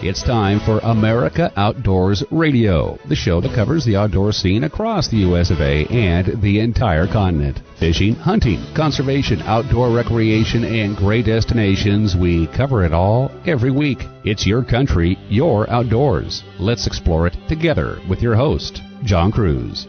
It's time for America Outdoors Radio, the show that covers the outdoor scene across the U.S. of A. and the entire continent. Fishing, hunting, conservation, outdoor recreation, and great destinations, we cover it all every week. It's your country, your outdoors. Let's explore it together with your host, John Cruz.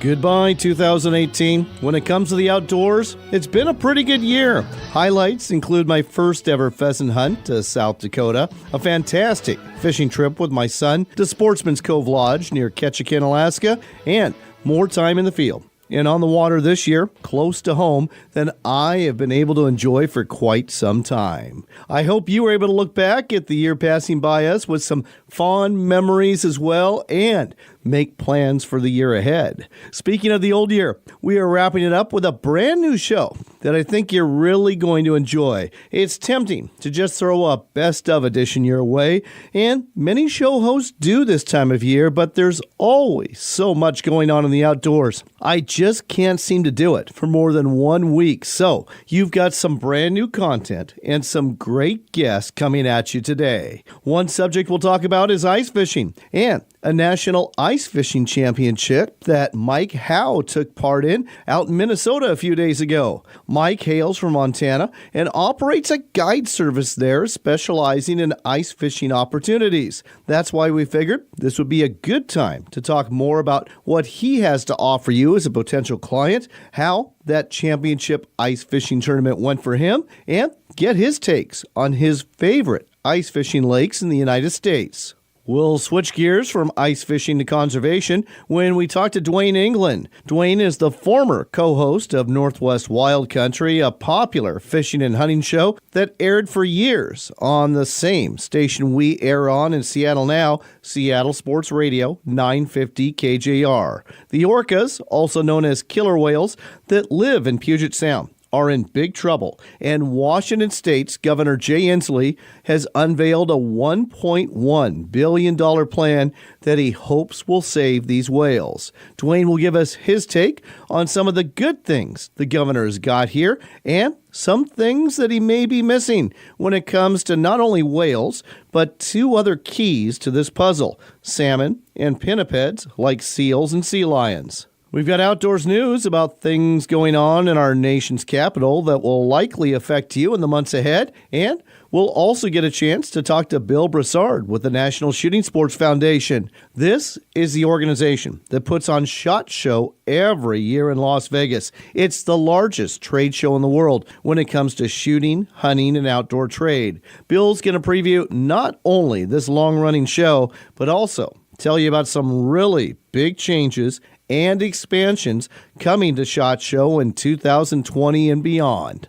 Goodbye, 2018. When it comes to the outdoors, it's been a pretty good year. Highlights include my first ever pheasant hunt to South Dakota, a fantastic fishing trip with my son to Sportsman's Cove Lodge near Ketchikan, Alaska, and more time in the field and on the water this year, close to home, than I have been able to enjoy for quite some time. I hope you were able to look back at the year passing by us with some fond memories as well and make plans for the year ahead. Speaking of the old year, we are wrapping it up with a brand new show that I think you're really going to enjoy. It's tempting to just throw a best of edition your way, and many show hosts do this time of year, but there's always so much going on in the outdoors. I just can't seem to do it for more than 1 week. So you've got some brand new content and some great guests coming at you today. One subject we'll talk about is ice fishing and a national ice fishing championship that Mike Howe took part in out in Minnesota a few days ago. Mike hails from Montana and operates a guide service there specializing in ice fishing opportunities. That's why we figured this would be a good time to talk more about what he has to offer you as a potential client, how that championship ice fishing tournament went for him, and get his takes on his favorite ice fishing lakes in the United States. We'll switch gears from ice fishing to conservation when we talk to Duane Inglin. Duane is the former co-host of Northwest Wild Country, a popular fishing and hunting show that aired for years on the same station we air on in Seattle now, Seattle Sports Radio 950 KJR. The orcas, also known as killer whales, that live in Puget Sound are in big trouble, and Washington State's Governor Jay Inslee has unveiled a $1.1 billion plan that he hopes will save these whales. Duane will give us his take on some of the good things the governor has got here and some things that he may be missing when it comes to not only whales, but two other keys to this puzzle, salmon and pinnipeds like seals and sea lions. We've got outdoors news about things going on in our nation's capital that will likely affect you in the months ahead, and we'll also get a chance to talk to Bill Brassard with the National Shooting Sports Foundation. This is the organization that puts on SHOT Show every year in Las Vegas. It's the largest trade show in the world when it comes to shooting, hunting, and outdoor trade. Bill's going to preview not only this long-running show, but also tell you about some really big changes and expansions coming to SHOT Show in 2020 and beyond.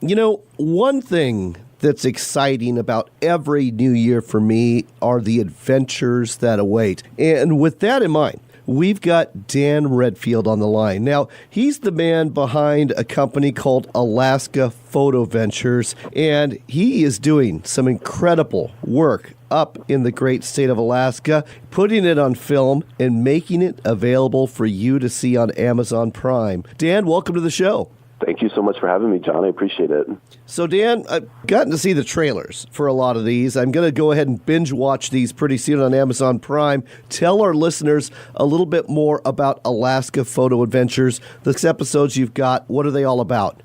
You know, one thing that's exciting about every new year for me are the adventures that await. And with that in mind, we've got Dan Redfield on the line. Now, he's the man behind a company called Alaska Photoventures, and he is doing some incredible work up in the great state of Alaska, putting it on film and making it available for you to see on Amazon Prime. Dan, welcome to the show. Thank you so much for having me, John. I appreciate it. So, Dan, I've gotten to see the trailers for a lot of these. I'm going to go ahead and binge watch these pretty soon on Amazon Prime. Tell our listeners a little bit more about Alaska Photo Adventures. The episodes you've got, what are they all about?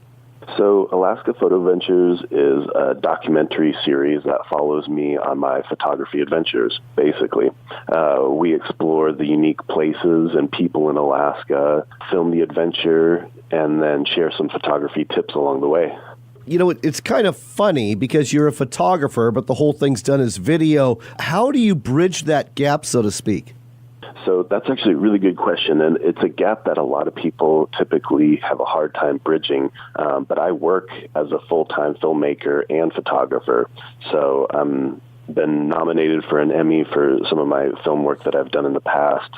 So Alaska Photoventures is a documentary series that follows me on my photography adventures, basically. We explore the unique places and people in Alaska, film the adventure, and then share some photography tips along the way. You know, it's kind of funny because you're a photographer, but the whole thing's done as video. How do you bridge that gap, so to speak? So that's actually a really good question, and it's a gap that a lot of people typically have a hard time bridging. But I work as a full-time filmmaker and photographer, so been nominated for an Emmy for some of my film work that I've done in the past.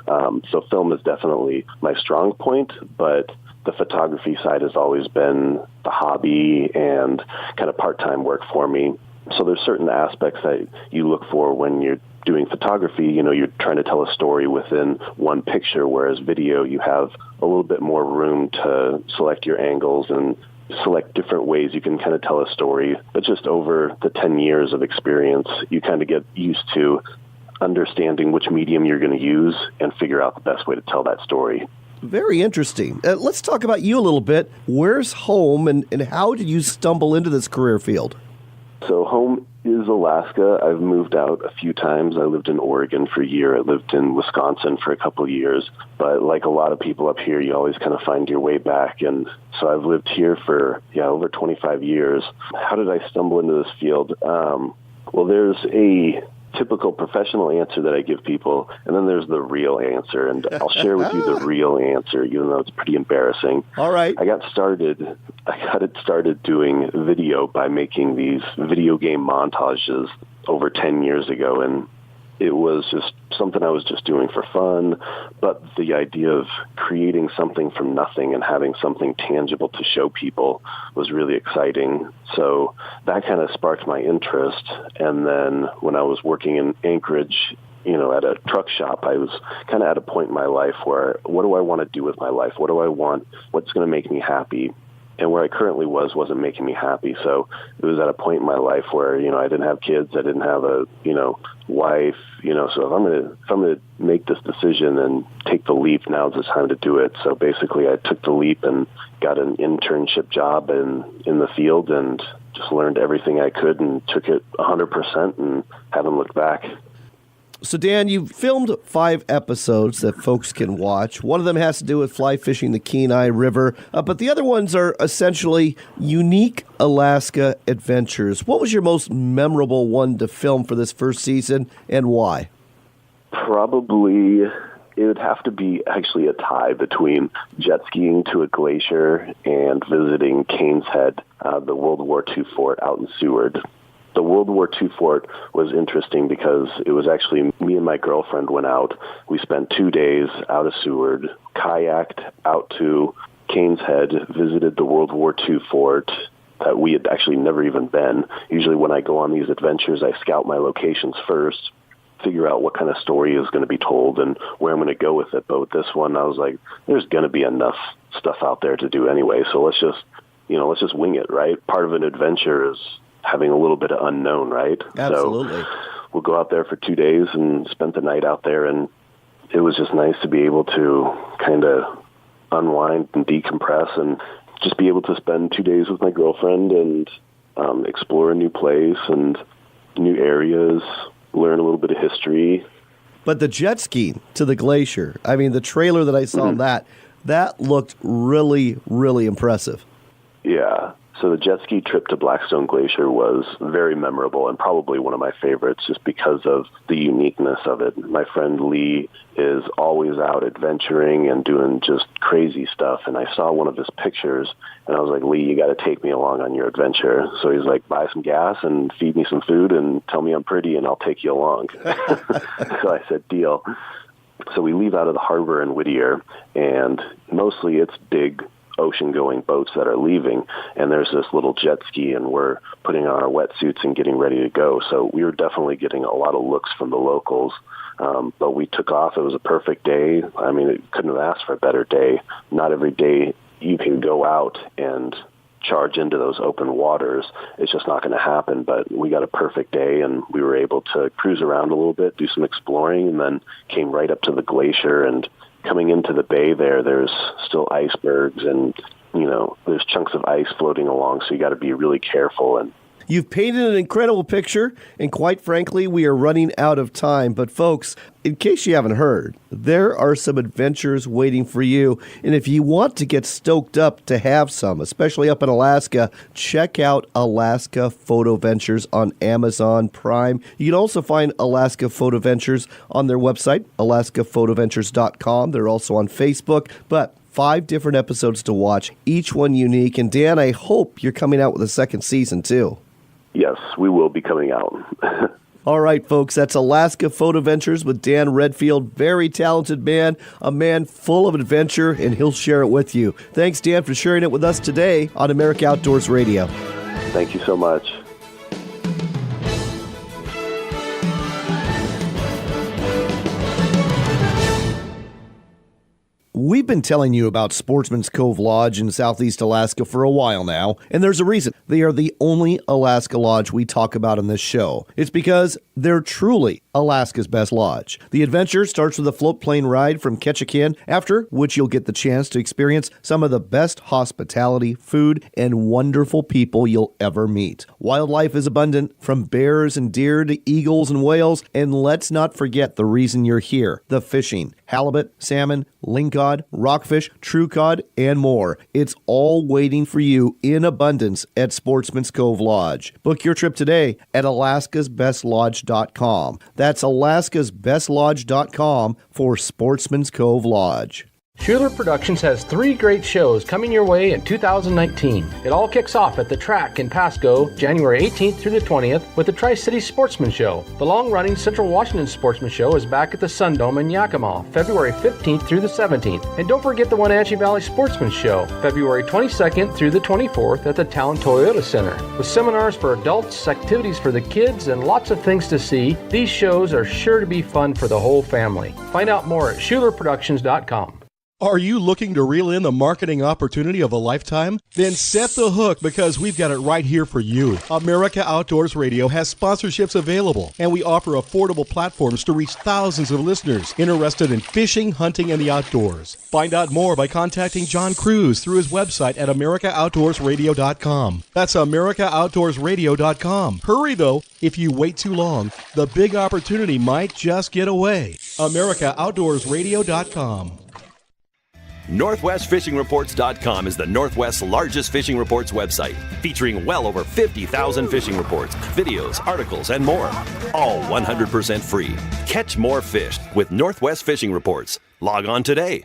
So film is definitely my strong point, but the photography side has always been the hobby and kind of part-time work for me. So there's certain aspects that you look for when you're doing photography. You know, you're trying to tell a story within one picture, whereas video, you have a little bit more room to select your angles and select different ways you can kind of tell a story. But just over the 10 years of experience, you kind of get used to understanding which medium you're going to use and figure out the best way to tell that story. Very interesting. Let's talk about you a little bit. Where's home, and how did you stumble into this career field? So home is Alaska. I've moved out a few times. I lived in Oregon for a year. I lived in Wisconsin for a couple of years. But like a lot of people up here, you always kind of find your way back. And so I've lived here for, over 25 years. How did I stumble into this field? Well, there's a typical professional answer that I give people, and then there's the real answer. And I'll share with you the real answer, even though it's pretty embarrassing. All right. I got it started doing video by making these video game montages over 10 years ago, and it was just something I was just doing for fun, but the idea of creating something from nothing and having something tangible to show people was really exciting. So that kind of sparked my interest. And then when I was working in Anchorage, at a truck shop, I was kind of at a point in my life where, what do I want to do with my life? What do I want? What's going to make me happy? And where I currently wasn't making me happy. So it was at a point in my life where, I didn't have kids, I didn't have a, wife, so if I'm going to make this decision and take the leap, now's the time to do it. So basically I took the leap and got an internship job in the field and just learned everything I could and took it 100% and haven't looked back. So, Dan, you've filmed 5 episodes that folks can watch. One of them has to do with fly fishing the Kenai River, but the other ones are essentially unique Alaska adventures. What was your most memorable one to film for this first season, and why? Probably it would have to be actually a tie between jet skiing to a glacier and visiting Cain's Head, the World War II fort out in Seward. The World War II fort was interesting because it was actually me and my girlfriend went out. We spent 2 days out of Seward, kayaked out to Cain's Head, visited the World War II fort that we had actually never even been. Usually when I go on these adventures, I scout my locations first, figure out what kind of story is going to be told and where I'm going to go with it. But with this one, I was like, there's going to be enough stuff out there to do anyway. So let's just wing it, right? Part of an adventure is having a little bit of unknown, right? Absolutely. So we'll go out there for 2 days and spent the night out there, and it was just nice to be able to kind of unwind and decompress and just be able to spend 2 days with my girlfriend and explore a new place and new areas, learn a little bit of history. But the jet ski to the glacier, I mean, the trailer that I saw on that looked really, really impressive. Yeah. So the jet ski trip to Blackstone Glacier was very memorable and probably one of my favorites just because of the uniqueness of it. My friend Lee is always out adventuring and doing just crazy stuff, and I saw one of his pictures, and I was like, Lee, you got to take me along on your adventure. So he's like, buy some gas and feed me some food and tell me I'm pretty and I'll take you along. So I said, deal. So we leave out of the harbor in Whittier, and mostly it's big ocean-going boats that are leaving, and there's this little jet ski, and we're putting on our wetsuits and getting ready to go. So we were definitely getting a lot of looks from the locals, but we took off. It was a perfect day. I mean, it couldn't have asked for a better day. Not every day you can go out and charge into those open waters. It's just not going to happen, but we got a perfect day, and we were able to cruise around a little bit, do some exploring, and then came right up to the glacier. And coming into the bay there's still icebergs and, there's chunks of ice floating along, so you got to be really careful. And you've painted an incredible picture, and quite frankly, we are running out of time. But folks, in case you haven't heard, there are some adventures waiting for you. And if you want to get stoked up to have some, especially up in Alaska, check out Alaska Photoventures on Amazon Prime. You can also find Alaska Photoventures on their website, alaskaphotoventures.com. They're also on Facebook. But 5 different episodes to watch, each one unique. And Dan, I hope you're coming out with a second season too. Yes, we will be coming out. All right, folks, that's Alaska Photoventures with Dan Redfield. Very talented man, a man full of adventure, and he'll share it with you. Thanks, Dan, for sharing it with us today on America Outdoors Radio. Thank you so much. we've been telling you about Sportsman's Cove Lodge in Southeast Alaska for a while now, and there's a reason. They are the only Alaska lodge we talk about in this show. It's because they're truly Alaska's best lodge. The adventure starts with a float plane ride from Ketchikan, after which you'll get the chance to experience some of the best hospitality, food, and wonderful people you'll ever meet. Wildlife is abundant, from bears and deer to eagles and whales, and let's not forget the reason you're here, the fishing. Halibut, salmon, lingcod, rockfish, true cod, and more. It's all waiting for you in abundance at Sportsman's Cove Lodge. Book your trip today at alaskasbestlodge.com. That's alaskasbestlodge.com for Sportsman's Cove Lodge. Schuler Productions has 3 great shows coming your way in 2019. It all kicks off at the Track in Pasco, January 18th through the 20th, with the Tri-City Sportsman Show. The long-running Central Washington Sportsman Show is back at the Sundome in Yakima, February 15th through the 17th. And don't forget the Wenatchee Valley Sportsman Show, February 22nd through the 24th at the Town Toyota Center. With seminars for adults, activities for the kids, and lots of things to see, these shows are sure to be fun for the whole family. Find out more at SchulerProductions.com. Are you looking to reel in the marketing opportunity of a lifetime? Then set the hook, because we've got it right here for you. America Outdoors Radio has sponsorships available, and we offer affordable platforms to reach thousands of listeners interested in fishing, hunting, and the outdoors. Find out more by contacting John Cruz through his website at AmericaOutdoorsRadio.com. That's AmericaOutdoorsRadio.com. Hurry, though. If you wait too long, the big opportunity might just get away. AmericaOutdoorsRadio.com. NorthwestFishingReports.com is the Northwest's largest fishing reports website, featuring well over 50,000 fishing reports, videos, articles, and more. All 100% free. Catch more fish with Northwest Fishing Reports. Log on today.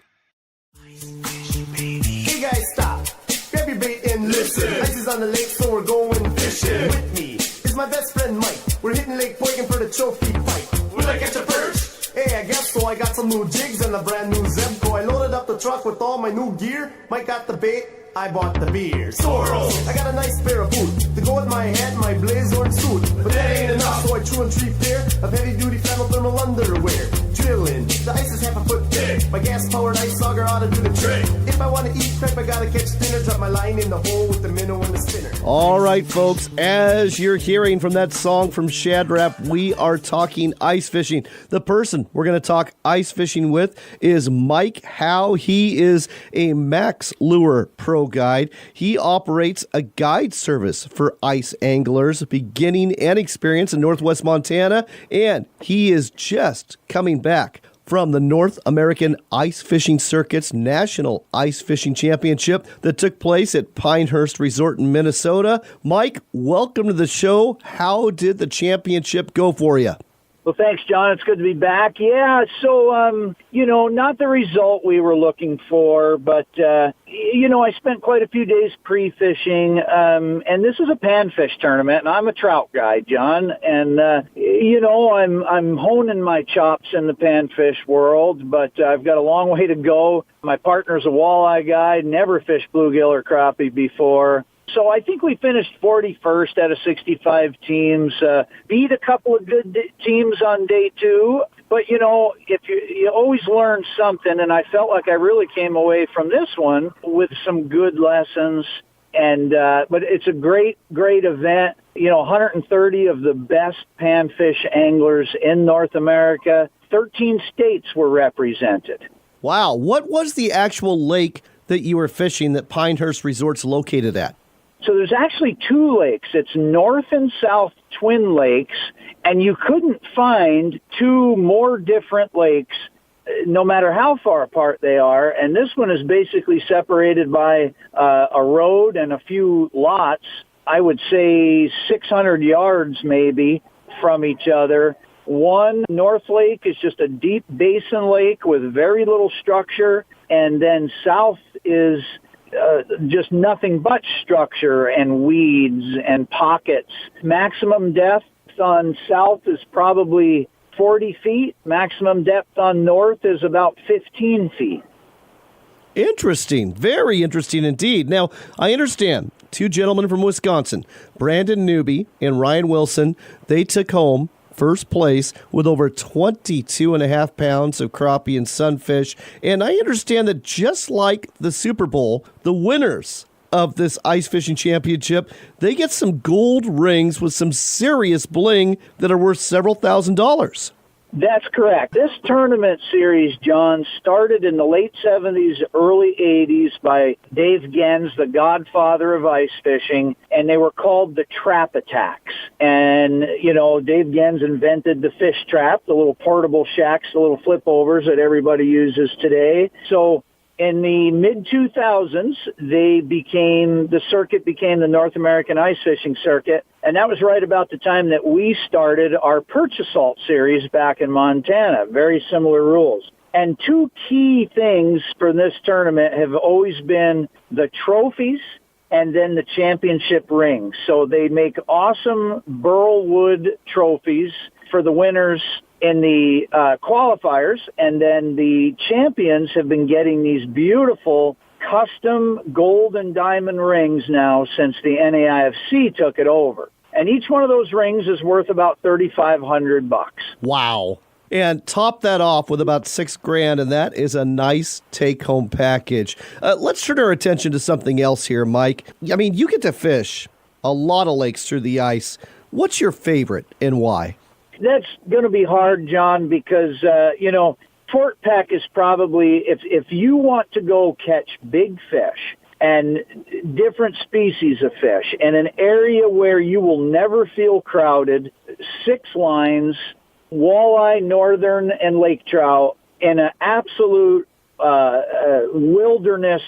Hey guys, stop. Grab your bait and listen. Ice is on the lake, so we're going fishing. With me is my best friend Mike. We're hitting Lake Boykin for the trophy fight. Will I catch a perch? Hey, I guess so. I got some new jigs and a brand new Zebco. I loaded up the truck with all my new gear. Mike got the bait, I bought the beer. Sorrel, I got a nice pair of boots to go with my hat and my blazer and suit. But that ain't enough, so I threw in 3 pair of heavy-duty flannel thermal underwear. Drilling, the ice is half a foot thick. My gas-powered ice auger ought to do the trick. If I want to eat crap, I gotta catch dinner. Drop my line in the hole with the minnow and the spinner. All right, folks, as you're hearing from that song from Shadrap, we are talking ice fishing. The person we're going to talk ice fishing with is Mike Howe. He is a Max Lure Pro Guide. He operates a guide service for ice anglers, beginning and experience in Northwest Montana, and he is just coming back from the North American Ice Fishing Circuit's National Ice Fishing Championship that took place at Pinehurst Resort in Minnesota. Mike, welcome to the show. How did the championship go for you? Well, thanks, John. It's good to be back. Yeah, so, not the result we were looking for, but, I spent quite a few days pre-fishing, and this is a panfish tournament, and I'm a trout guy, John, and, I'm honing my chops in the panfish world, but I've got a long way to go. My partner's a walleye guy, never fished bluegill or crappie before. So I think we finished 41st out of 65 teams, beat a couple of good teams on day 2. But, if you always learn something, and I felt like I really came away from this one with some good lessons. And but it's a great, great event. 130 of the best panfish anglers in North America. 13 states were represented. Wow. What was the actual lake that you were fishing that Pinehurst Resort's located at? So there's actually 2 lakes. It's North and South Twin Lakes, and you couldn't find 2 more different lakes, no matter how far apart they are. And this one is basically separated by a road and a few lots, I would say 600 yards maybe from each other. One, North Lake, is just a deep basin lake with very little structure, and then South is just nothing but structure and weeds and pockets. Maximum depth on South is probably 40 feet. Maximum depth on North is about 15 feet. Interesting. Very interesting indeed. Now, I understand 2 gentlemen from Wisconsin, Brandon Newby and Ryan Wilson, they took home first place with over 22.5 pounds of crappie and sunfish. And I understand that just like the Super Bowl, the winners of this ice fishing championship, they get some gold rings with some serious bling that are worth several $1,000s. That's correct. This tournament series, John, started in the late 70s, early 80s by Dave Gens, the godfather of ice fishing, and they were called the Trap Attacks. And, you know, Dave Gens invented the fish trap, the little portable shacks, the little flip-overs that everybody uses today. So in the mid-2000s, the circuit became the North American Ice Fishing Circuit, and that was right about the time that we started our Perch Assault series back in Montana. Very similar rules. And two key things for this tournament have always been the trophies and then the championship rings. So they make awesome burl wood trophies for the winners in the qualifiers, and then the champions have been getting these beautiful custom gold and diamond rings now since the NAIFC took it over. And each one of those rings is worth about $3,500. Wow. And top that off with about $6,000, and that is a nice take-home package. Let's turn our attention to something else here, Mike. I mean, you get to fish a lot of lakes through the ice. What's your favorite and why? That's going to be hard, John, because, Fort Peck is probably, if you want to go catch big fish and different species of fish in an area where you will never feel crowded, 6 lines, walleye, northern, and lake trout in an absolute wilderness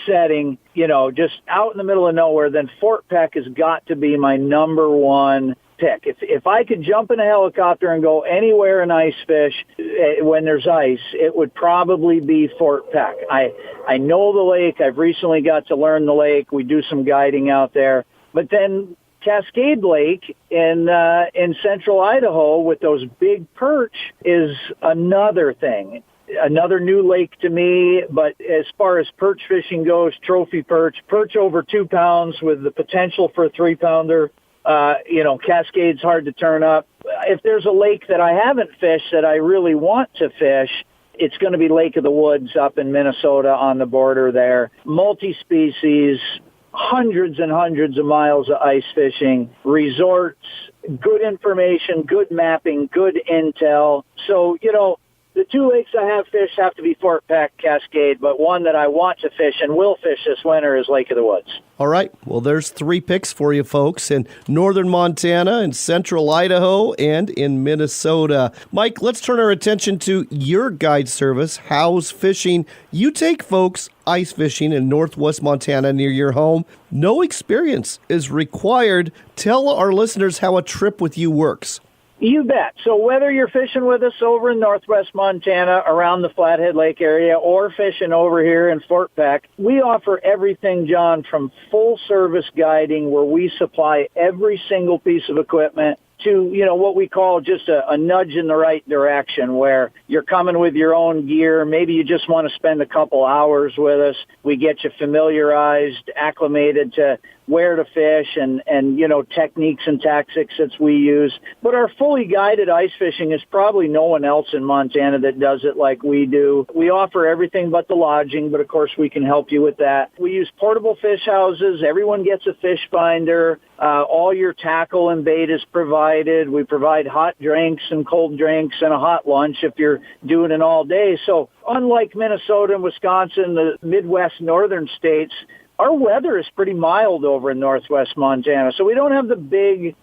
setting, just out in the middle of nowhere, then Fort Peck has got to be my number one pick. If I could jump in a helicopter and go anywhere and ice fish when there's ice, it would probably be Fort Peck. I know the lake. I've recently got to learn the lake. We do some guiding out there. But then Cascade Lake in central Idaho with those big perch is another thing. Another new lake to me, but as far as perch fishing goes, trophy perch over 2 pounds with the potential for a 3-pounder. Cascade's hard to turn up. If there's a lake that I haven't fished that I really want to fish, it's going to be Lake of the Woods up in Minnesota on the border there. Multi-species, hundreds and hundreds of miles of ice fishing, resorts, good information, good mapping, good intel. So, the 2 lakes I have fished have to be Fort Peck, Cascade, but one that I want to fish and will fish this winter is Lake of the Woods. All right. Well, there's 3 picks for you folks in northern Montana, in central Idaho, and in Minnesota. Mike, let's turn our attention to your guide service, Howe's Fishing. You take folks ice fishing in northwest Montana near your home. No experience is required. Tell our listeners how a trip with you works. You bet. So whether you're fishing with us over in northwest Montana around the Flathead Lake area or fishing over here in Fort Peck, we offer everything, John, from full-service guiding where we supply every single piece of equipment to, what we call just a nudge in the right direction where you're coming with your own gear. Maybe you just want to spend a couple hours with us. We get you familiarized, acclimated to where to fish and techniques and tactics that we use. But our fully guided ice fishing is probably no one else in Montana that does it like we do. We offer everything but the lodging, but of course we can help you with that. We use portable fish houses. Everyone gets a fish finder. All your tackle and bait is provided. We provide hot drinks and cold drinks and a hot lunch if you're doing it all day. So unlike Minnesota and Wisconsin, the Midwest northern states, our weather is pretty mild over in northwest Montana. So we don't have the big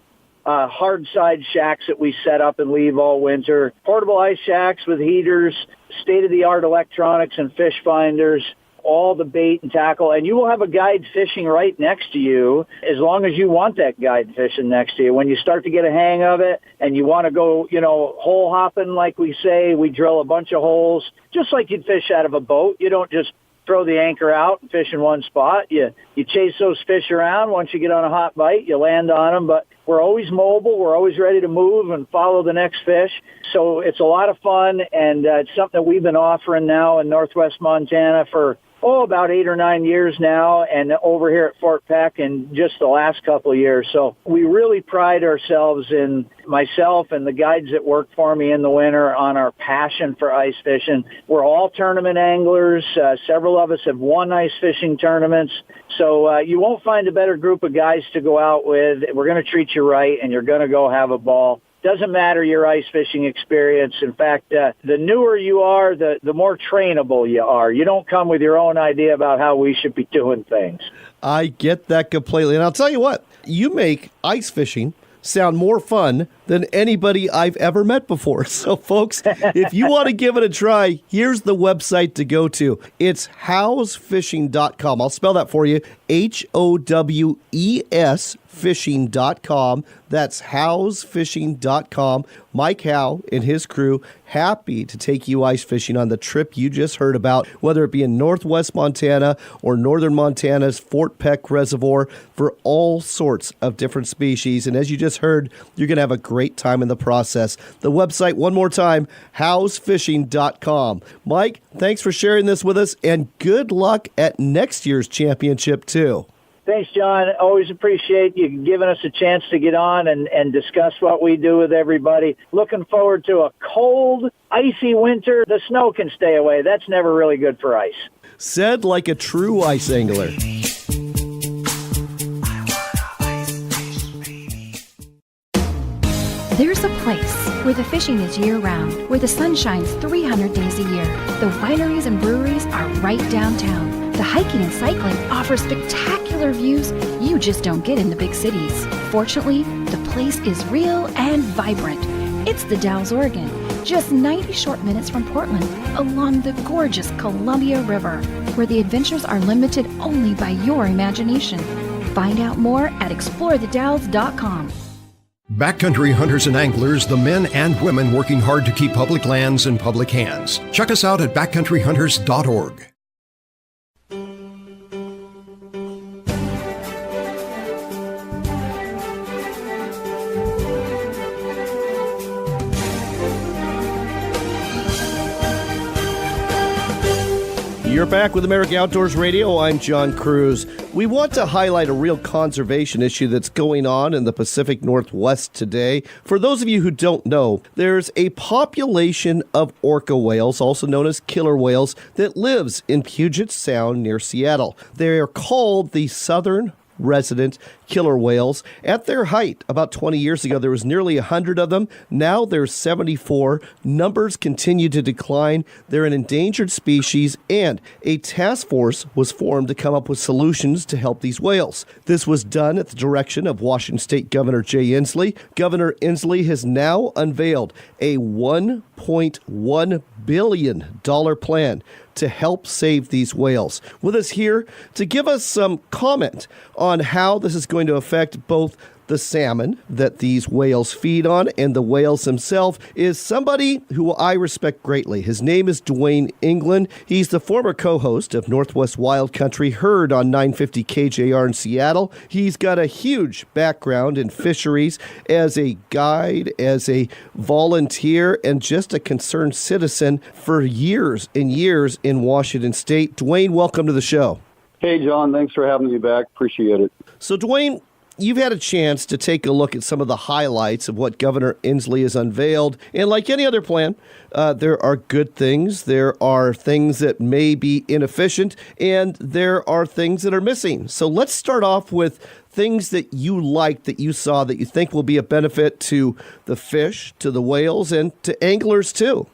hard side shacks that we set up and leave all winter. Portable ice shacks with heaters, state-of-the-art electronics and fish finders, all the bait and tackle, and you will have a guide fishing right next to you as long as you want that guide fishing next to you. When you start to get a hang of it and you want to go, hole hopping like we say, we drill a bunch of holes, just like you'd fish out of a boat. You don't just throw the anchor out and fish in one spot. You chase those fish around. Once you get on a hot bite, you land on them. But we're always mobile. We're always ready to move and follow the next fish. So it's a lot of fun, and it's something that we've been offering now in northwest Montana for about 8 or 9 years now, and over here at Fort Peck in just the last couple of years. So we really pride ourselves in, myself and the guides that work for me in the winter, on our passion for ice fishing. We're all tournament anglers. Several of us have won ice fishing tournaments. So you won't find a better group of guys to go out with. We're going to treat you right, and you're going to go have a ball. Doesn't matter your ice fishing experience. In fact, the newer you are, the more trainable you are. You don't come with your own idea about how we should be doing things. I get that completely. And I'll tell you what, you make ice fishing sound more fun than anybody I've ever met before. So, folks, if you want to give it a try, here's the website to go to. It's howesfishing.com. I'll spell that for you. HOWES fishing.com. That's howesfishing.com. Mike Howe and his crew happy to take you ice fishing on the trip you just heard about, whether it be in northwest Montana or northern Montana's Fort Peck Reservoir, for all sorts of different species. And as you just heard, you're going to have a great time in the process. The website, one more time, howesfishing.com. Mike, thanks for sharing this with us, and good luck at next year's championship, too. Thanks, John. Always appreciate you giving us a chance to get on and discuss what we do with everybody. Looking forward to a cold, icy winter. The snow can stay away. That's never really good for ice. Said like a true ice angler. There's a place where the fishing is year-round, where the sun shines 300 days a year. The wineries and breweries are right downtown. The hiking and cycling offer spectacular views you just don't get in the big cities. Fortunately, the place is real and vibrant. It's the Dalles, Oregon, just 90 short minutes from Portland, along the gorgeous Columbia River, where the adventures are limited only by your imagination. Find out more at explorethedalles.com. Backcountry hunters and anglers, the men and women working hard to keep public lands in public hands. Check us out at backcountryhunters.org. You're back with America Outdoors Radio. I'm John Cruz. We want to highlight a real conservation issue that's going on in the Pacific Northwest today. For those of you who don't know, there's a population of orca whales, also known as killer whales, that lives in Puget Sound near Seattle. They are called the southern resident killer whales. At their height, about 20 years ago, there was nearly 100 of them. Now there's 74. Numbers continue to decline. They're an endangered species, and a task force was formed to come up with solutions to help these whales. This was done at the direction of Washington State Governor Jay Inslee. Governor Inslee has now unveiled a $1.1 billion plan to help save these whales. With us here to give us some comment on how this is going to affect both the salmon that these whales feed on and the whales themselves is somebody who I respect greatly. His name is Duane Inglin. He's the former co-host of Northwest Wild Country, heard on 950 KJR in Seattle. He's got a huge background in fisheries as a guide, as a volunteer, and just a concerned citizen for years and years in Washington State. Duane, welcome to the show. Hey, John. Thanks for having me back. Appreciate it. So, Duane, you've had a chance to take a look at some of the highlights of what Governor Inslee has unveiled. And like any other plan, there are good things. There are things that may be inefficient, and there are things that are missing. So let's start off with things that you liked, that you saw, that you think will be a benefit to the fish, to the whales, and to anglers too.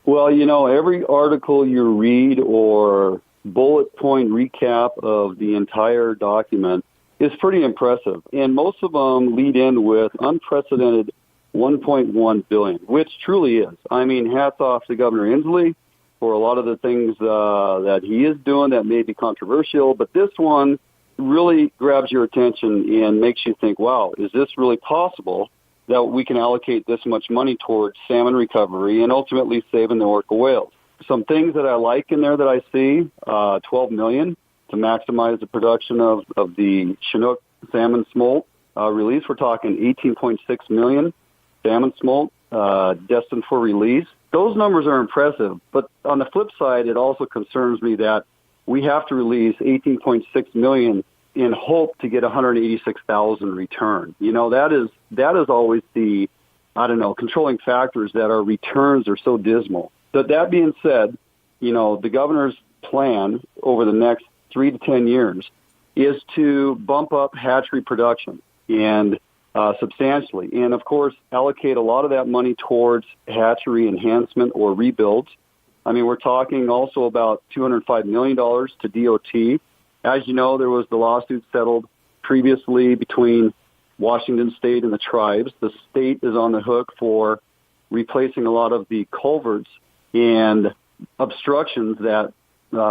Well, you know, every article you read or bullet point recap of the entire document is pretty impressive. And most of them lead in with unprecedented $1.1 billion, which truly is. I mean, hats off to Governor Inslee for a lot of the things that he is doing that may be controversial. But this one really grabs your attention and makes you think, wow, is this really possible that we can allocate this much money towards salmon recovery and ultimately saving the orca whales? Some things that I like in there that I see, $12 million to maximize the production of the Chinook salmon smolt release. We're talking $18.6 million salmon smolt destined for release. Those numbers are impressive, but on the flip side, it also concerns me that we have to release $18.6 million in hope to get $186,000 return. That is always the, controlling factors that our returns are so dismal. But that being said, the governor's plan over the next 3 to 10 years is to bump up hatchery production and substantially, and of course allocate a lot of that money towards hatchery enhancement or rebuilds. I mean, we're talking also about $205 million to DOT. As you know, there was the lawsuit settled previously between Washington State and the tribes. The state is on the hook for replacing a lot of the culverts and obstructions that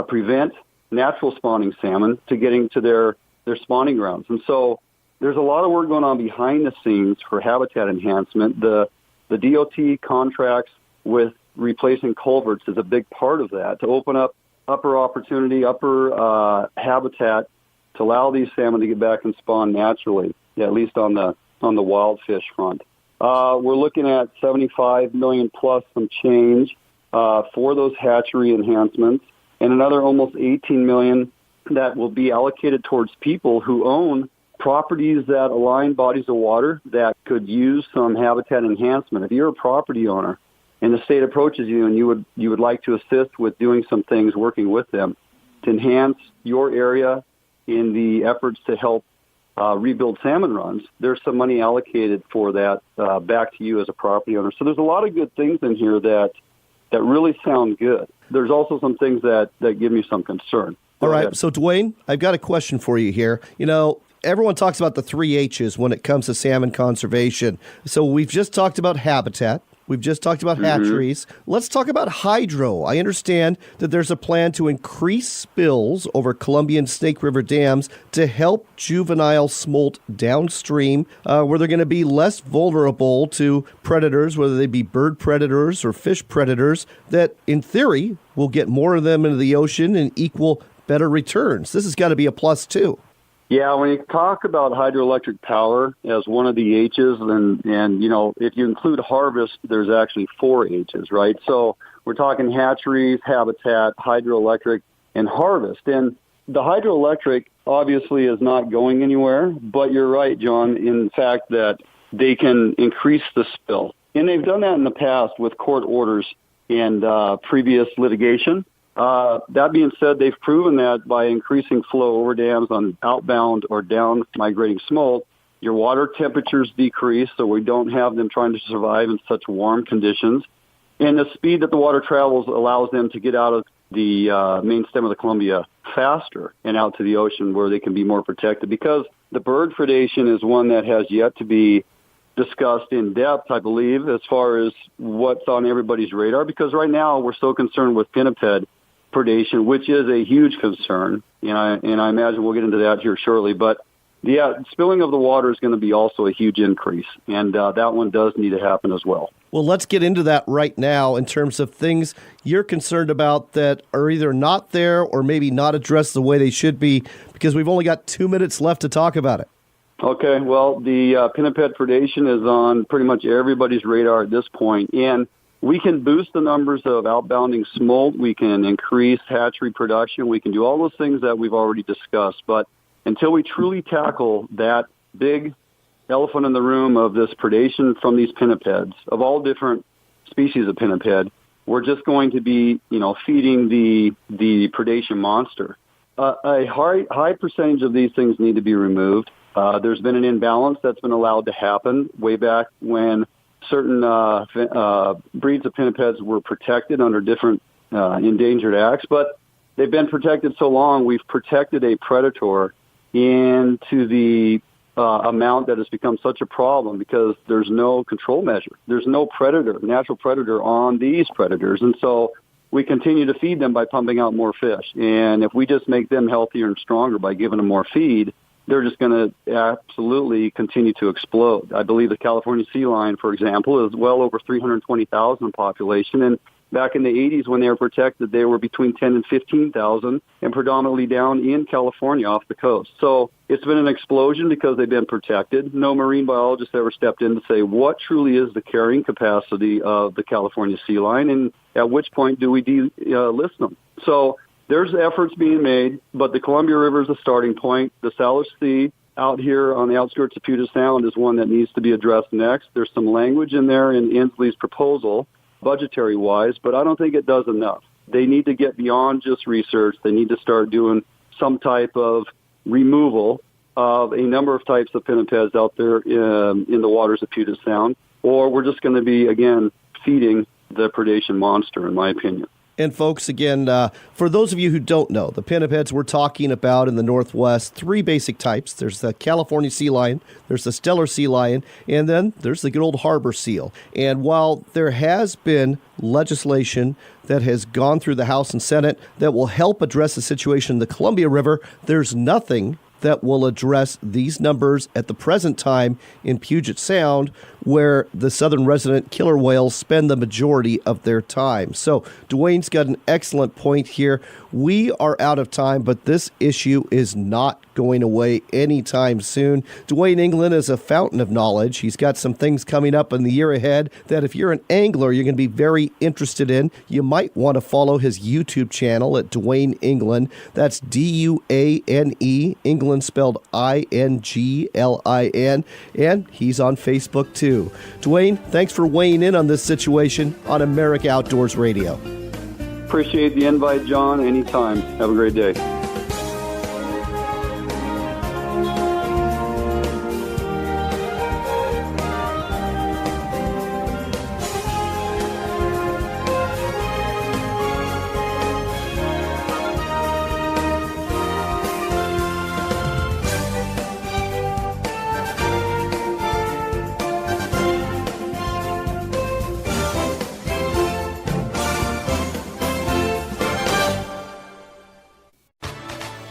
prevent natural spawning salmon to getting to their spawning grounds. And so there's a lot of work going on behind the scenes for habitat enhancement. The DOT contracts with replacing culverts is a big part of that, to open up upper opportunity, upper habitat to allow these salmon to get back and spawn naturally, at least on the wild fish front. We're looking at $75 million plus some change for those hatchery enhancements, and another almost $18 million that will be allocated towards people who own properties that align bodies of water that could use some habitat enhancement. If you're a property owner and the state approaches you and you would like to assist with doing some things, working with them to enhance your area in the efforts to help rebuild salmon runs, there's some money allocated for that back to you as a property owner. So there's a lot of good things in here that really sound good. There's also some things that give me some concern. All right. So, Duane, I've got a question for you here. Everyone talks about the 3 H's when it comes to salmon conservation. So we've just talked about habitat. We've just talked about hatcheries. Let's talk about hydro. I understand that there's a plan to increase spills over Columbia and Snake River dams to help juvenile smolt downstream, where they're going to be less vulnerable to predators, whether they be bird predators or fish predators, that in theory will get more of them into the ocean and equal better returns. This has got to be a plus too. Yeah, when you talk about hydroelectric power as one of the H's, and if you include harvest, there's actually 4 H's, right? So we're talking hatcheries, habitat, hydroelectric, and harvest. And the hydroelectric obviously is not going anywhere, but you're right, John, in the fact that they can increase the spill. And they've done that in the past with court orders and previous litigation. That being said, they've proven that by increasing flow over dams on outbound or down migrating smolt, your water temperatures decrease, so we don't have them trying to survive in such warm conditions. And the speed that the water travels allows them to get out of the main stem of the Columbia faster and out to the ocean where they can be more protected. Because the bird predation is one that has yet to be discussed in depth, I believe, as far as what's on everybody's radar. Because right now we're so concerned with pinniped predation, which is a huge concern, and I imagine we'll get into that here shortly. But yeah, spilling of the water is going to be also a huge increase, and that one does need to happen as well. Well, let's get into that right now in terms of things you're concerned about that are either not there or maybe not addressed the way they should be, because we've only got 2 minutes left to talk about it. Okay, well, the pinniped predation is on pretty much everybody's radar at this point, and we can boost the numbers of outbounding smolt. We can increase hatchery production. We can do all those things that we've already discussed. But until we truly tackle that big elephant in the room of this predation from these pinnipeds, of all different species of pinniped, we're just going to be, feeding the predation monster. A high percentage of these things need to be removed. There's been an imbalance that's been allowed to happen way back when certain breeds of pinnipeds were protected under different endangered acts, but they've been protected so long, we've protected a predator into the amount that has become such a problem because there's no control measure. There's no natural predator on these predators, and so we continue to feed them by pumping out more fish. And if we just make them healthier and stronger by giving them more feed, they're just going to absolutely continue to explode. I believe the California sea lion, for example, is well over 320,000 population. And back in the 80s when they were protected, they were between 10 and 15,000 and predominantly down in California off the coast. So it's been an explosion because they've been protected. No marine biologist ever stepped in to say what truly is the carrying capacity of the California sea lion and at which point do we delist them. So there's efforts being made, but the Columbia River is a starting point. The Salish Sea out here on the outskirts of Puget Sound is one that needs to be addressed next. There's some language in there in Inslee's proposal, budgetary-wise, but I don't think it does enough. They need to get beyond just research. They need to start doing some type of removal of a number of types of pinnipeds out there in the waters of Puget Sound, or we're just going to be, again, feeding the predation monster, in my opinion. And folks, again, for those of you who don't know, the pinnipeds we're talking about in the Northwest, 3 basic types. There's the California sea lion, there's the Steller sea lion, and then there's the good old harbor seal. And while there has been legislation that has gone through the House and Senate that will help address the situation in the Columbia River, there's nothing that will address these numbers at the present time in Puget Sound, where the southern resident killer whales spend the majority of their time. So Duane's got an excellent point here. We are out of time, but this issue is not going away anytime soon. Duane Inglin is a fountain of knowledge. He's got some things coming up in the year ahead that if you're an angler, you're going to be very interested in. You might want to follow his YouTube channel at Duane Inglin. That's D-U-A-N-E, Inglin spelled I-N-G-L-I-N, and he's on Facebook too. Duane, thanks for weighing in on this situation on America Outdoors Radio. Appreciate the invite, John. Anytime. Have a great day.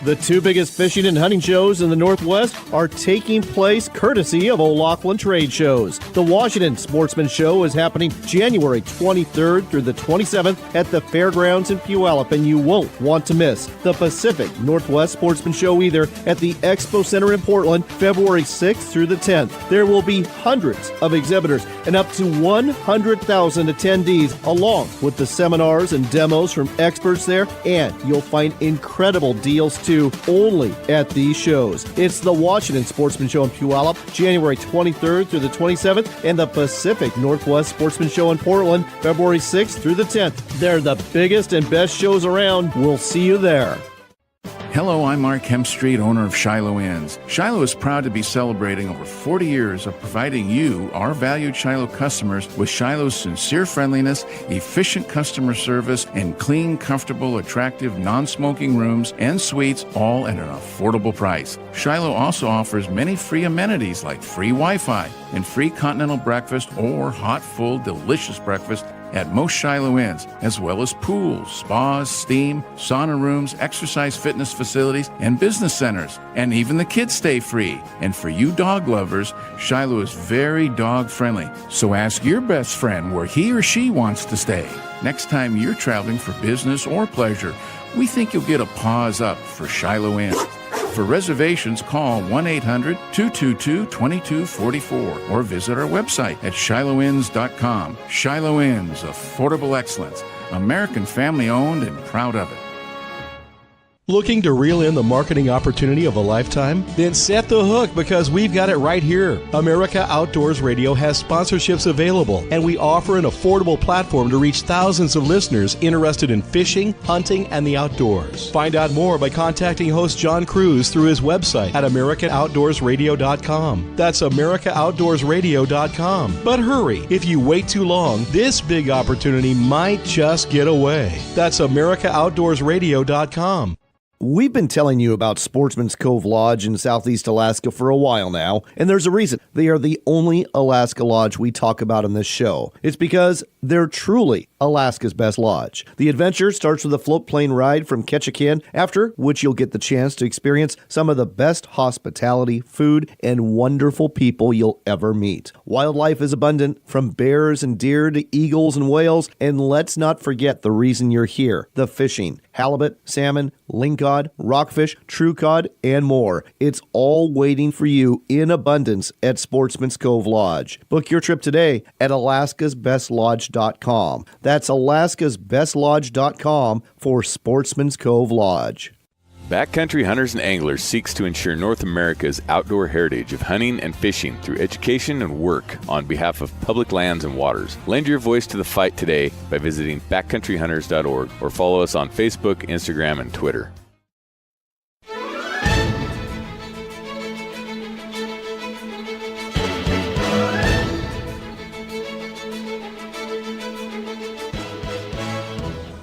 The 2 biggest fishing and hunting shows in the Northwest are taking place courtesy of O'Loughlin Trade Shows. The Washington Sportsman Show is happening January 23rd through the 27th at the Fairgrounds in Puyallup, and you won't want to miss the Pacific Northwest Sportsman Show either at the Expo Center in Portland, February 6th through the 10th. There will be hundreds of exhibitors and up to 100,000 attendees, along with the seminars and demos from experts there, and you'll find incredible deals too only at these shows. It's the Washington Sportsman Show in Puyallup, January 23rd through the 27th, and the Pacific Northwest Sportsman Show in Portland, February 6th through the 10th. They're the biggest and best shows around. We'll see you there. Hello, I'm Mark Hemstreet, owner of Shiloh Inns. Shiloh is proud to be celebrating over 40 years of providing you, our valued Shiloh customers, with Shiloh's sincere friendliness, efficient customer service, and clean, comfortable, attractive, non-smoking rooms and suites, all at an affordable price. Shiloh also offers many free amenities like free Wi-Fi and free continental breakfast or hot, full, delicious breakfast at most Shiloh Inns, as well as pools, spas, steam, sauna rooms, exercise fitness facilities, and business centers. And even the kids stay free. And for you dog lovers, Shiloh is very dog friendly. So ask your best friend where he or she wants to stay. Next time you're traveling for business or pleasure, we think you'll get a paws up for Shiloh Inns. For reservations, call 1-800-222-2244 or visit our website at shilohins.com. Shiloh Inns, affordable excellence. American family owned and proud of it. Looking to reel in the marketing opportunity of a lifetime? Then set the hook because we've got it right here. America Outdoors Radio has sponsorships available, and we offer an affordable platform to reach thousands of listeners interested in fishing, hunting, and the outdoors. Find out more by contacting host John Cruz through his website at AmericanOutdoorsRadio.com. That's AmericanOutdoorsRadio.com. But hurry, if you wait too long, this big opportunity might just get away. That's AmericanOutdoorsRadio.com. We've been telling you about Sportsman's Cove Lodge in Southeast Alaska for a while now, and there's a reason. They are the only Alaska lodge we talk about in this show. It's because they're truly Alaska's best lodge. The adventure starts with a float plane ride from Ketchikan, after which you'll get the chance to experience some of the best hospitality, food, and wonderful people you'll ever meet. Wildlife is abundant, from bears and deer to eagles and whales, and let's not forget the reason you're here, the fishing. Halibut, salmon, lingcod, cod, rockfish, true cod, and more. It's all waiting for you in abundance at Sportsman's Cove Lodge. Book your trip today at alaskasbestlodge.com. That's alaskasbestlodge.com for Sportsman's Cove Lodge. Backcountry Hunters and Anglers seeks to ensure North America's outdoor heritage of hunting and fishing through education and work on behalf of public lands and waters. Lend your voice to the fight today by visiting backcountryhunters.org or follow us on Facebook, Instagram, and Twitter.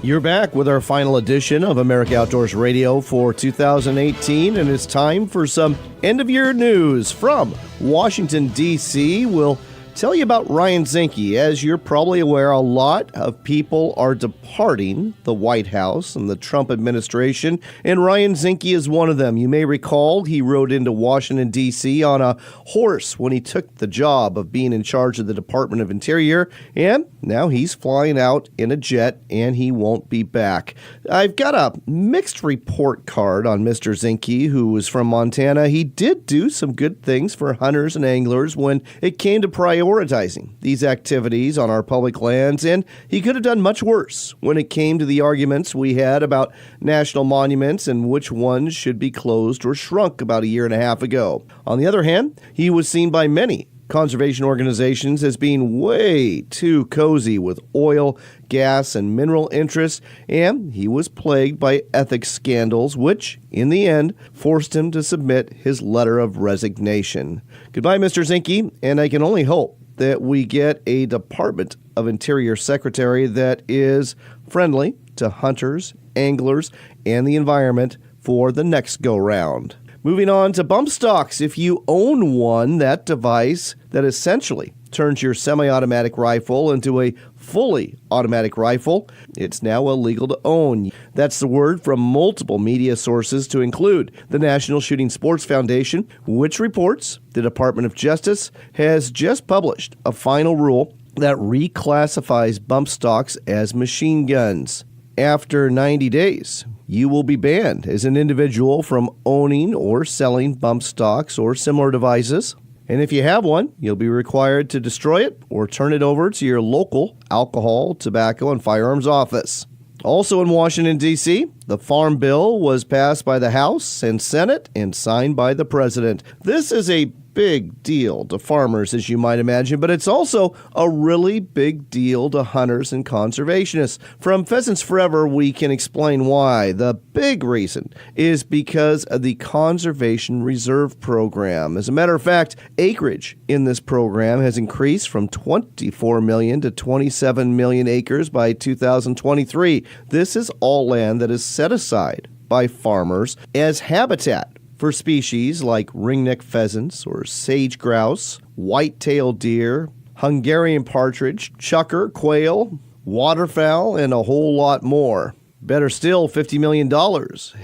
You're back with our final edition of America Outdoors Radio for 2018, and it's time for some end-of-year news from Washington, D.C. We'll tell you about Ryan Zinke. As you're probably aware, a lot of people are departing the White House and the Trump administration, and Ryan Zinke is one of them. You may recall he rode into Washington, D.C. on a horse when he took the job of being in charge of the Department of Interior, and now he's flying out in a jet, and he won't be back. I've got a mixed report card on Mr. Zinke, who was from Montana. He did do some good things for hunters and anglers when it came to prioritizing these activities on our public lands, and he could have done much worse when it came to the arguments we had about national monuments and which ones should be closed or shrunk about a year and a half ago. On the other hand, he was seen by many conservation organizations as being way too cozy with oil, gas, and mineral interests, and he was plagued by ethics scandals, which, in the end, forced him to submit his letter of resignation. Goodbye, Mr. Zinke, and I can only hope that we get a Department of Interior Secretary that is friendly to hunters, anglers, and the environment for the next go-round. Moving on to bump stocks. If you own one, that device that essentially turns your semi-automatic rifle into a fully automatic rifle, it's now illegal to own. That's the word from multiple media sources, to include the National Shooting Sports Foundation, which reports the Department of Justice has just published a final rule that reclassifies bump stocks as machine guns. After 90 days, you will be banned as an individual from owning or selling bump stocks or similar devices. And if you have one, you'll be required to destroy it or turn it over to your local alcohol, tobacco, and firearms office. Also in Washington, D.C., the Farm Bill was passed by the House and Senate and signed by the President. This is a big deal to farmers, as you might imagine, but it's also a really big deal to hunters and conservationists. From Pheasants Forever, we can explain why. The big reason is because of the Conservation Reserve Program. As a matter of fact, acreage in this program has increased from 24 million to 27 million acres by 2023. This is all land that is set aside by farmers as habitat for species like ringneck pheasants or sage grouse, white-tailed deer, Hungarian partridge, chukar, quail, waterfowl, and a whole lot more. Better still, $50 million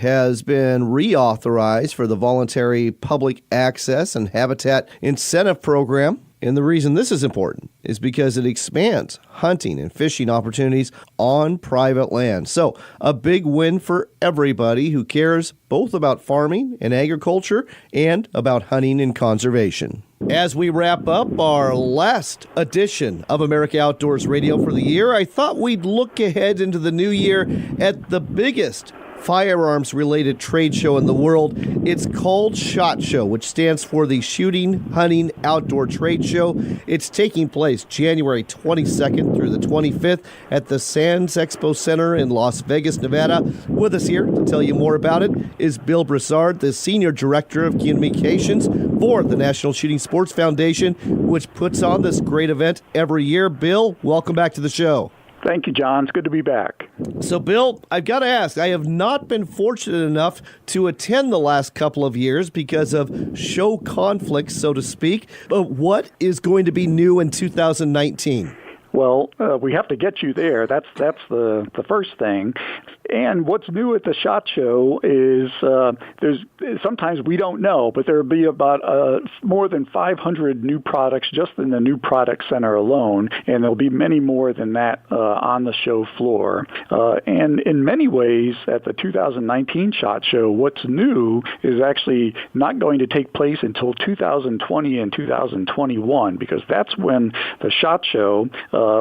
has been reauthorized for the Voluntary Public Access and Habitat Incentive Program. And the reason this is important is because it expands hunting and fishing opportunities on private land. So a big win for everybody who cares both about farming and agriculture and about hunting and conservation. As we wrap up our last edition of America Outdoors Radio for the year, I thought we'd look ahead into the new year at the biggest firearms-related trade show in the world. It's called SHOT Show, which stands for the Shooting, Hunting, Outdoor Trade Show. It's taking place January 22nd through the 25th at the Sands Expo Center in Las Vegas, Nevada. With us here to tell you more about it is Bill Brassard, the Senior Director of Communications for the National Shooting Sports Foundation, which puts on this great event every year. Bill, welcome back to the show. Thank you, John. It's good to be back. So, Bill, I've got to ask, I have not been fortunate enough to attend the last couple of years because of show conflicts, so to speak. But what is going to be new in 2019? Well, we have to get you there. That's the first thing. And what's new at the SHOT Show is sometimes we don't know, but there will be about more than 500 new products just in the new product center alone, and there'll be many more than that on the show floor. And in many ways, at the 2019 SHOT Show, what's new is actually not going to take place until 2020 and 2021, because that's when the SHOT Show,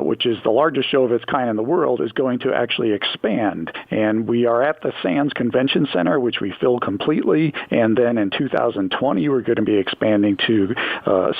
which is the largest show of its kind in the world, is going to actually expand. And we are at the Sands Convention Center, which we fill completely, and then in 2020 we're going to be expanding to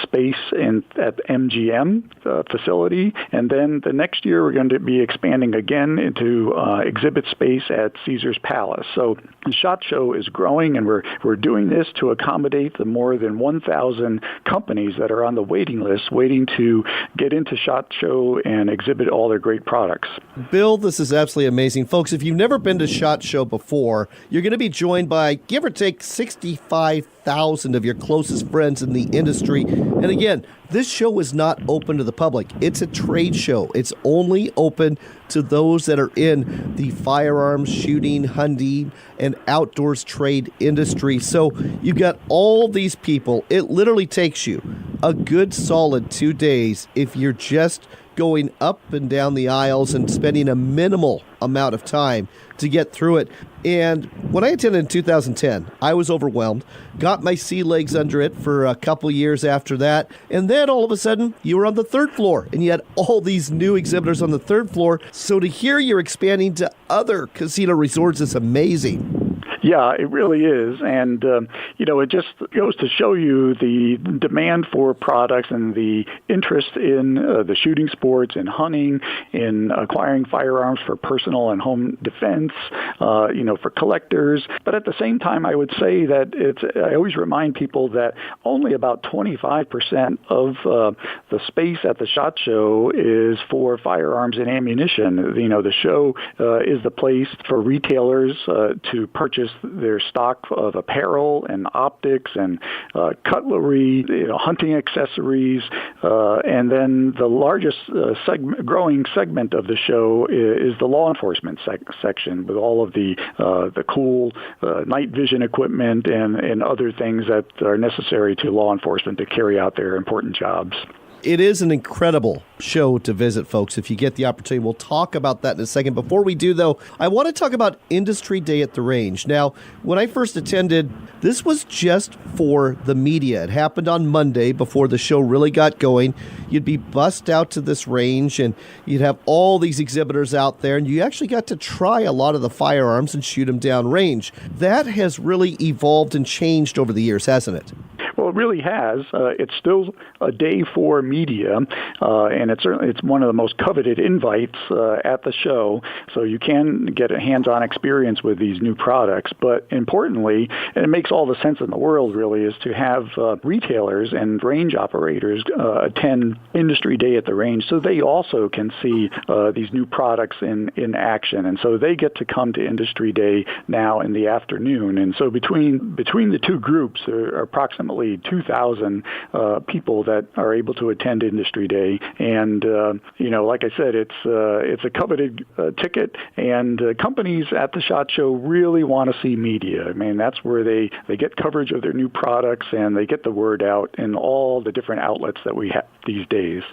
space at MGM facility, and then the next year we're going to be expanding again into exhibit space at Caesar's Palace. So the SHOT Show is growing, and we're doing this to accommodate the more than 1,000 companies that are on the waiting list, waiting to get into SHOT Show and exhibit all their great products. Bill, this is absolutely amazing. Folks, if you've never been to SHOT Show before, you're going to be joined by, give or take, 65,000 of your closest friends in the industry. And again, this show is not open to the public. It's a trade show. It's only open to those that are in the firearms, shooting, hunting, and outdoors trade industry. So you've got all these people. It literally takes you a good solid 2 days if you're just going up and down the aisles and spending a minimal amount of time to get through it. And when I attended in 2010, I was overwhelmed, got my sea legs under it for a couple years after that, and then all of a sudden, you were on the third floor, and you had all these new exhibitors on the third floor. So to hear you're expanding to other casino resorts is amazing. Yeah, it really is. And, it just goes to show you the demand for products and the interest in the shooting sports and hunting, in acquiring firearms for personal and home defense, for collectors. But at the same time, I would say that I always remind people that only about 25% of the space at the SHOT Show is for firearms and ammunition. The show is the place for retailers to purchase their stock of apparel and optics and cutlery, hunting accessories, and then the largest growing segment of the show is the law enforcement section, with all of the cool night vision equipment and other things that are necessary to law enforcement to carry out their important jobs. It is an incredible show to visit, folks, if you get the opportunity. We'll talk about that in a second. Before we do, though, I want to talk about Industry Day at the range. Now, when I first attended, this was just for the media. It happened on Monday before the show really got going. You'd be bussed out to this range, and you'd have all these exhibitors out there, and you actually got to try a lot of the firearms and shoot them down range. That has really evolved and changed over the years, hasn't it? Well, it really has. It's still a day for media, and it's one of the most coveted invites at the show. So you can get a hands-on experience with these new products. But importantly, and it makes all the sense in the world, really, is to have retailers and range operators attend Industry Day at the range, so they also can see these new products in action. And so they get to come to Industry Day now in the afternoon. And so between the two groups, there are approximately 2,000 people that are able to attend Industry Day, and like I said, it's a coveted ticket, and companies at the SHOT Show really want to see media. I mean, that's where they get coverage of their new products, and they get the word out in all the different outlets that we have these days.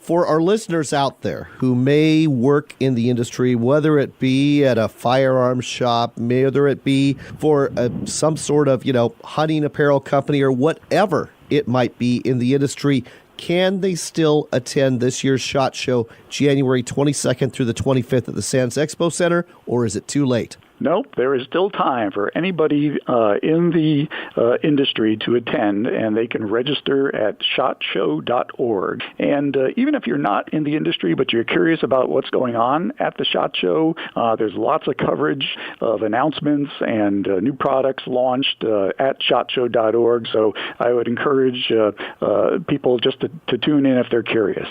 For our listeners out there who may work in the industry, whether it be at a firearms shop, whether it be for some sort of, hunting apparel company or whatever it might be in the industry, can they still attend this year's SHOT Show January 22nd through the 25th at the Sands Expo Center, or is it too late? Nope, there is still time for anybody in the industry to attend, and they can register at shotshow.org. And even if you're not in the industry, but you're curious about what's going on at the SHOT Show, there's lots of coverage of announcements and new products launched at shotshow.org. So I would encourage people just to tune in if they're curious.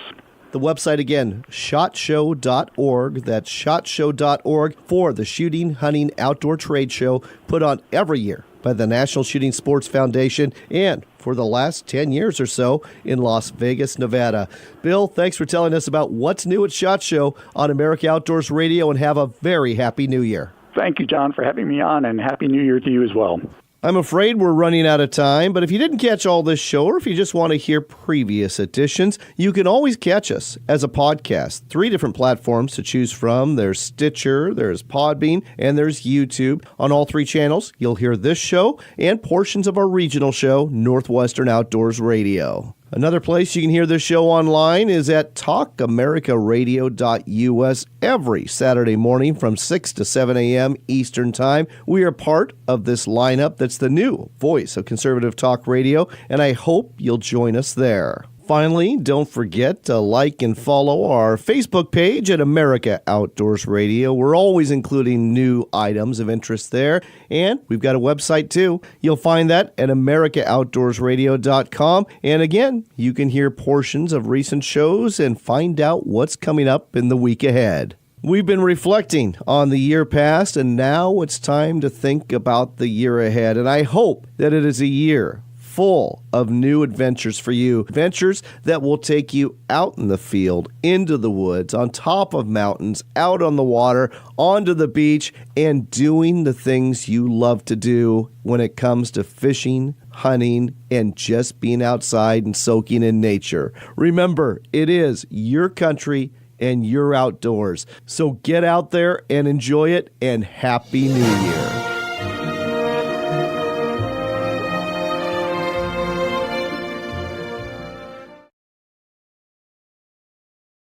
The website again, shotshow.org. That's shotshow.org for the Shooting, Hunting, Outdoor Trade Show put on every year by the National Shooting Sports Foundation and for the last 10 years or so in Las Vegas, Nevada. Bill, thanks for telling us about what's new at SHOT Show on America Outdoors Radio, and have a very happy New Year. Thank you, John, for having me on, and Happy New Year to you as well. I'm afraid we're running out of time, but if you didn't catch all this show or if you just want to hear previous editions, you can always catch us as a podcast. 3 different platforms to choose from. There's Stitcher, there's Podbean, and there's YouTube. On all 3 channels, you'll hear this show and portions of our regional show, Northwestern Outdoors Radio. Another place you can hear this show online is at talkamericaradio.us every Saturday morning from 6 to 7 a.m. Eastern Time. We are part of this lineup that's the new voice of conservative talk radio, and I hope you'll join us there. Finally, don't forget to like and follow our Facebook page at America Outdoors Radio. We're always including new items of interest there. And we've got a website too. You'll find that at AmericaOutdoorsRadio.com. And again, you can hear portions of recent shows and find out what's coming up in the week ahead. We've been reflecting on the year past, and now it's time to think about the year ahead. And I hope that it is a year full of new adventures for you. Adventures that will take you out in the field, into the woods, on top of mountains, out on the water, onto the beach, and doing the things you love to do when it comes to fishing, hunting, and just being outside and soaking in nature. Remember, it is your country and your outdoors. So get out there and enjoy it, and Happy New Year.